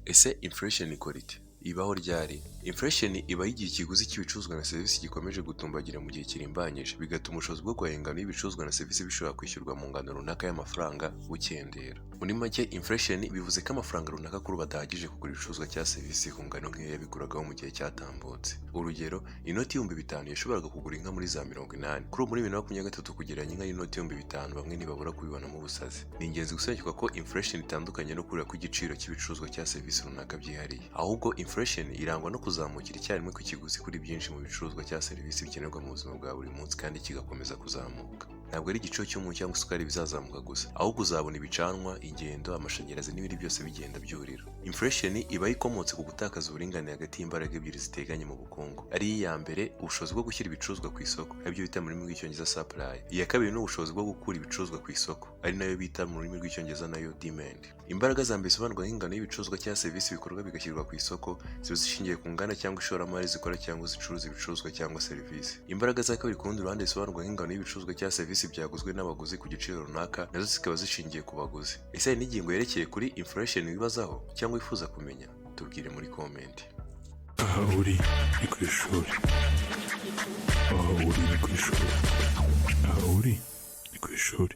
Ese inflation ikora ite? Ibaho ryari? Inflation ibaho igihe ikiguzi cy'ibicuruzwa na serivisi gikomeje gutumbagira mu gihe kirimbanyije, bigatuma ubushobozi bwo guhaha ingano y'ibicuruzwa na serivisi bishobora kwishyurwa mu ngano runaka y'amafaranga bukendera. Muri make, inflation bivuze ko amafaranga runaka kuri ubu adahagije kugura ibicuruzwa cyangwa serivisi ku ngano nk'iyo yabiguragaho mu gihe cyatambutse. Urugero, inoti y'ibihumbi 5 yashoboraga kugura inka muri za 80. Kuri ubu muri 2023 kugereranya inka y'inoti y'ibihumbi 5 bamwe ntibabura kubibonamo ubusazi. Ni ingenzi gusobanukirwa ko inflation itandukanye no kurira kw'igiciro cy'ibicuruzwa cyangwa serivisi runaka byihariye. Ahubwo inflation irangwa no kuzamukira icyarimwe kw'ikiguzi kuri byinshi mu bicuruzwa cyangwa serivisi bikenerwa mu buzima bwa buri munsi kandi kigakomeza kuzamuka. Ntabwo ari igiciro cy'umunyu cyangwa isukari bizazamuka gusa, ahubwo uzabona ibicanwa, ingendo, amashanyarazi n'ibindi byose bigenda byurira. Inflation iba ikomotse ku gutakaza uburinganire hagati y'imbaraga ebyiri ziteganye mu bukungu. Ari iya mbere, ubushobozi bwo gushyira ibicuruzwa ku isoko, aribyo bita mu rurimi rw'icyongereza supply. Iya kabiri ni ubushobozi bwo gukura ibicuruzwa ku isoko, ari nayo bita mu rurimi rw'icyongereza nayo demand. Imbaraga za mbere zisobanurwa nk'ingano y'ibicuruzwa cyangwa serivisi bikorwa bigashyirwa ku isoko, ziba zishingiye ku nganda cyangwa ishoramari zikora cyangwa zicuruza ibicuruzwa cyangwa serivisi. Imbaraga za kabiri ku rundi ruhande zisobanurwa nk'ingano y'ibicuruzwa cyangwa serivisi byaguzwe n'abaguzi ku giciro runaka, nazo zikaba zishingiye ku baguzi. Ese hari n'ingingo yerekeye kuri inflation wibazaho cyangwa wifuza kumenya? Tubwire muri comment. Aha uri ni ku ishuri. Aha uri ni ku ishuri. Aha uri ni ku ishuri.